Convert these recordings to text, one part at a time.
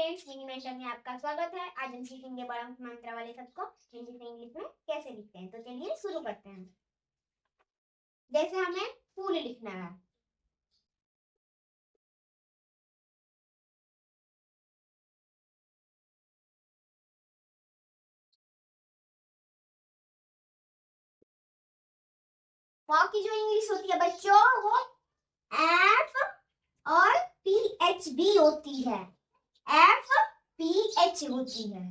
Friends, mini mentor में आपका स्वागत है। आज हम सीखेंगे बड़ा मंत्र वाले शब्द को हिंदी से इंग्लिश में कैसे लिखते हैं। तो चलिए शुरू करते हैं। जैसे हमें फूल लिखना है, फॉ की जो इंग्लिश होती है बच्चों, वो एफ और पी एच भी होती है। एफ पी एच होती है।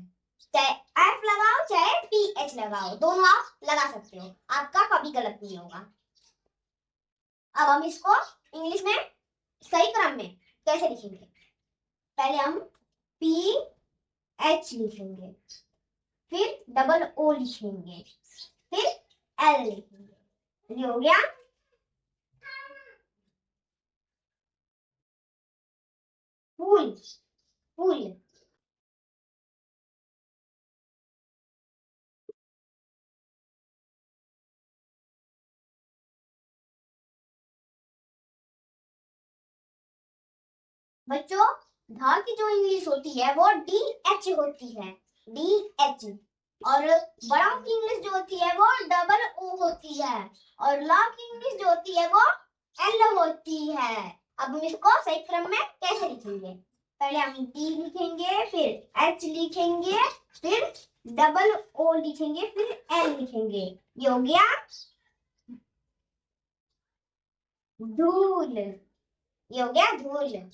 चाहे एफ लगाओ चाहे पी एच लगाओ, दोनों आप लगा सकते हो, आपका कभी गलत नहीं होगा। अब हम इसको इंग्लिश में सही क्रम में कैसे लिखेंगे? पहले हम पी एच लिखेंगे, फिर डबल ओ लिखेंगे, फिर एल लिखेंगे। ये हो गया फूल। फूल बच्चों, धा की जो इंग्लिश होती है वो डी एच होती है, डी एच। और बड़ा की इंग्लिश जो होती है वो डबल ओ होती है, और ला की इंग्लिश जो होती है वो एल होती है। अब हम इसको सही क्रम में कैसे लिखेंगे? पहले हम डी लिखेंगे, फिर एच लिखेंगे, फिर डबल ओ लिखेंगे, फिर एल लिखेंगे। ये हो गया धूल। ये हो गया धूल।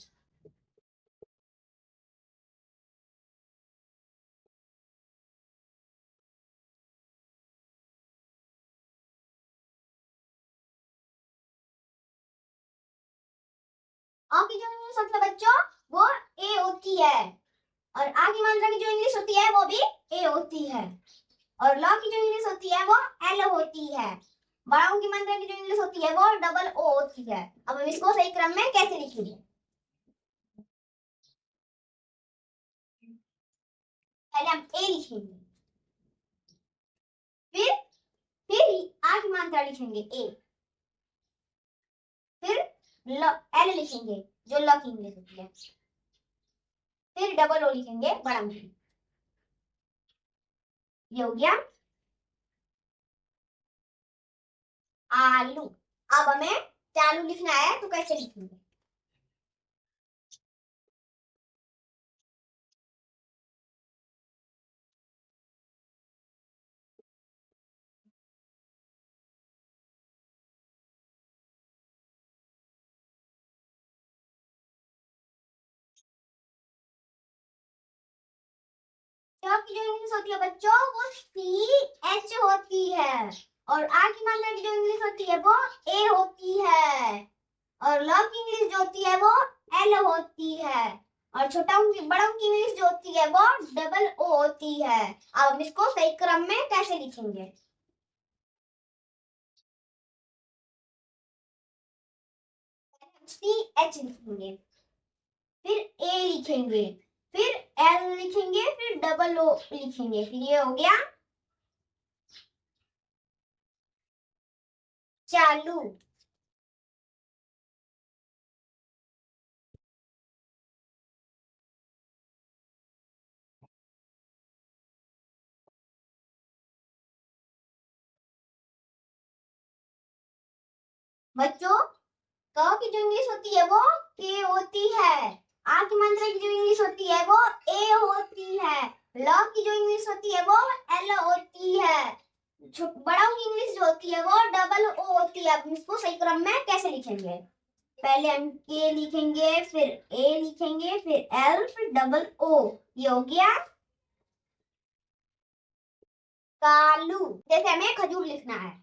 आ की जो इंग्लिश होती है बच्चों वो ए होती है, और आ की मात्रा की जो इंग्लिश होती है वो भी ए होती है, और ला की जो इंग्लिश होती है वो एल होती है। बड़ाओं की मात्रा की जो इंग्लिश होती है वो डबल ओ होती है। अब हम इसको सही क्रम में कैसे लिखेंगे? पहले हम ए लिखेंगे, फिर आ की मात्रा लिखेंगे ए, फिर एल लिखेंगे जो ल की इंग्लिश होती है, फिर डबल ओ लिखेंगे बड़ा की। ये हो गया आलू। अब हमें चालू लिखना है, तो कैसे लिखेंगे? क्या की जो इंग्लिश होती है बच्चों वो सी एच होती है, और आ की मात्रा की जो इंग्लिश होती है वो ए होती है, और ल की इंग्लिश जो होती है वो एल होती है, और बड़ा की इंग्लिश जो होती है वो डबल ओ होती है। अब हम इसको सही क्रम में कैसे लिखेंगे? सी एच लिखेंगे, फिर ए लिखेंगे, फिर एल लिखेंगे, फिर डबल ओ लिखेंगे। फिर ये हो गया चालू। बच्चों, क की जो इंग्लिश होती है वो के होती है, आ की मात्रा की जो इंग्लिश होती है वो ए होती है, ल की जो इंग्लिश होती है वो एल होती है, बड़ा की इंग्लिश जो होती है वो डबल ओ होती है। अब इसको सही क्रम में कैसे लिखेंगे? पहले हम के लिखेंगे, फिर ए लिखेंगे, फिर एल, फिर डबल ओ। ये हो गया कालू। जैसे हमें खजूर लिखना है,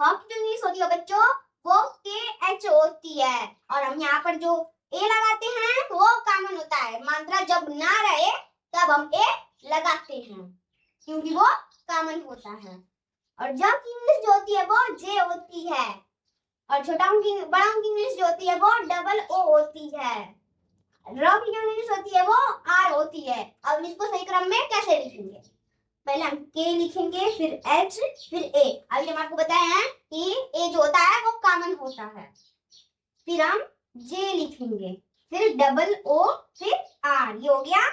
हॉक जो इंग्लिश होती है बच्चों वो के एच होती है, और हम यहाँ पर जो ए लगाते हैं वो कॉमन होता है। मात्रा जब ना रहे तब हम ए लगाते हैं, क्योंकि वो कॉमन होता है। और जब इंग्लिश जो होती है वो जे होती है, और बड़ा की इंग्लिश जो होती है वो डबल ओ होती है। र की जो इंग्लिश होती है वो आर होती है। अब इसको सही क्रम में कैसे लिखेंगे? पहले हम के लिखेंगे, फिर एच, फिर ए। अभी हम आपको बताए हैं कि ए जो होता है वो कॉमन होता है। फिर हम जे लिखेंगे, फिर डबल ओ, फिर आर। ये हो गया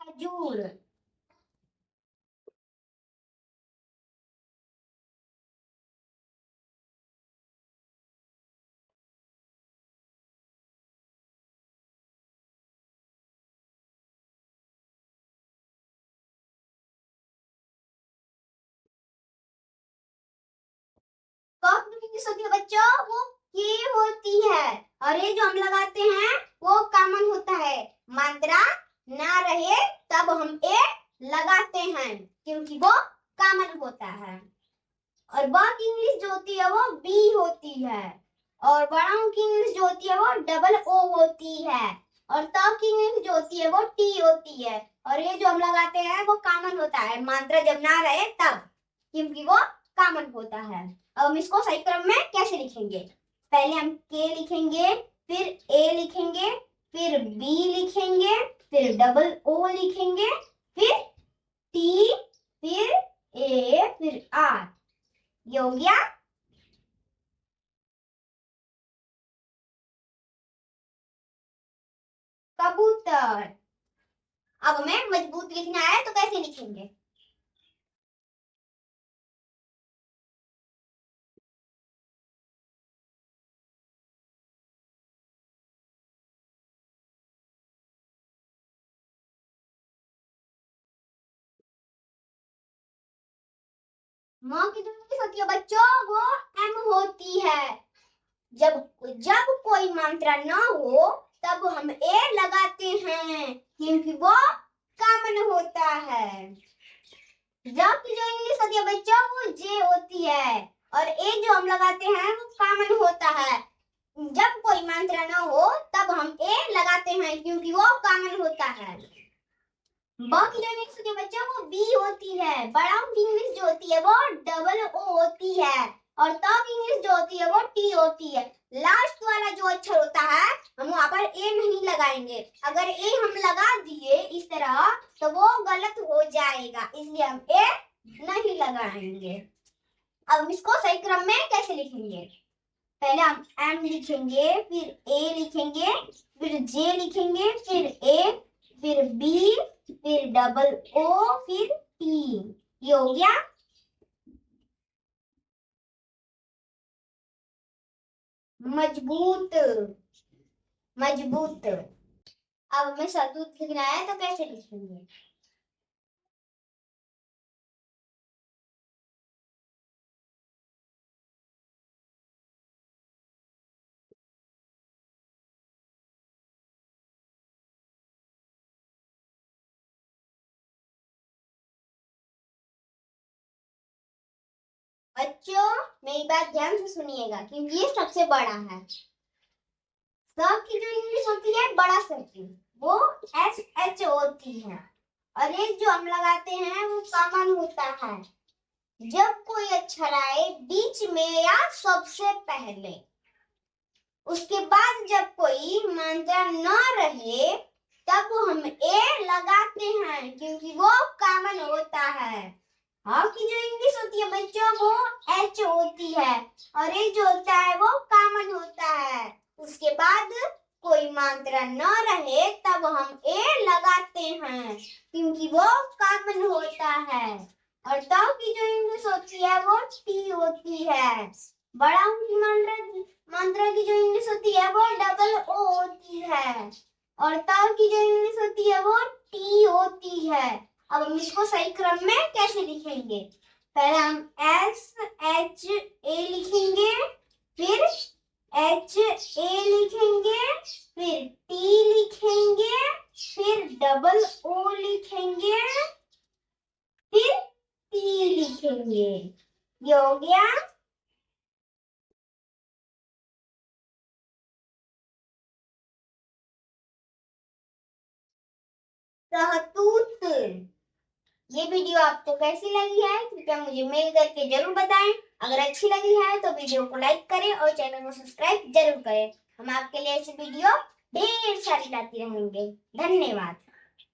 खजूर। कब इंग्लिश होती है बच्चों? वो के होती है। और ये जो हम लगाते हैं वो कॉमन होता है। मात्रा ना रहे तब हम ए लगाते हैं क्योंकि वो कॉमन होता है। और ब की इंग्लिश जो होती है वो बी होती है। और बड़ाओं की इंग्लिश जो होती है वो डबल ओ होती है। और त की इंग्लिश जो होती है वो टी होती है। और ये जो हम लगाते हैं वो कॉमन होता है, मात्रा जब ना रहे तब, क्योंकि वो कॉमन होता है। अब हम इसको सही क्रम में कैसे लिखेंगे? पहले हम के लिखेंगे, फिर ए लिखेंगे, फिर बी लिखेंगे, फिर डबल ओ लिखेंगे, फिर टी, फिर ए, फिर आर। ये हो गया कबूतर। अब हमें मजबूत लिखना है तो कैसे लिखेंगे? माँ की जो इंग्लिश होती है बच्चों वो एम होती है। जब जब कोई मात्रा ना हो तब हम ए लगाते हैं क्योंकि वो कॉमन होता है। जब की जो इंग्लिश होती है बच्चों वो जे होती है। और ए जो हम लगाते हैं वो कॉमन होता है। जब कोई मात्रा ना हो तब हम ए लगाते हैं क्योंकि वो कॉमन होता है। ब की जो इंग्लिश होती है बच्चों वो बी होती है। बड़ा की इंग्लिश जो होती है वो डबल ओ होती है। और त की इंग्लिश जो होती है वो टी होती है। लास्ट वाला जो अक्षर होता है हम वहां पर ए नहीं लगाएंगे। अगर ए हम लगा दिए इस तरह तो वो गलत हो जाएगा, इसलिए हम ए नहीं लगाएंगे। अब हम इसको सही क्रम में कैसे लिखेंगे? पहले हम एम लिखेंगे, फिर ए लिखेंगे, फिर जे लिखेंगे, फिर ए, फिर बी, फिर डबल ओ, फिर टी। ये हो गया मजबूत। मजबूत। अब हमें शतूत लिखना है तो कैसे लिखेंगे? बच्चों मेरी बात ध्यान से सुनिएगा क्योंकि ये सबसे बड़ा है। स की जो इंग्लिश होती है बड़ा सर की वो एस एच होती है। और ये जो हम लगाते हैं वो कॉमन होता है। जब कोई अक्षर आए बीच में या सबसे पहले, उसके बाद जब कोई मात्रा न रहे तब हम ए लगाते हैं क्योंकि वो कॉमन होता है। हाँ की जो इंग्लिश होती है बच्चों वो एच होती है। और ये जो होता है वो कॉमन होता है। उसके बाद कोई मात्रा न रहे तब हम ए लगाते हैं क्योंकि वो कॉमन होता है। और तब की जो इंग्लिश होती है वो टी होती है। बड़ा की मात्रा की जो इंग्लिश होती है वो डबल ओ होती है। और तब की जो इंग्लिश होती है वो टी होती है। अब हम इसको सही क्रम में कैसे लिखेंगे? पहले हम एस एच ए लिखेंगे, फिर एच ए लिखेंगे, फिर टी लिखेंगे, फिर डबल ओ लिखेंगे, फिर टी लिखेंगे। ये हो गया सहतूत। ये वीडियो आपको कैसी लगी है कृपया मुझे मेल करके जरूर बताएं। अगर अच्छी लगी है तो वीडियो को लाइक करें और चैनल को सब्सक्राइब जरूर करें। हम आपके लिए ऐसी वीडियो ढेर सारी लाते रहेंगे। धन्यवाद।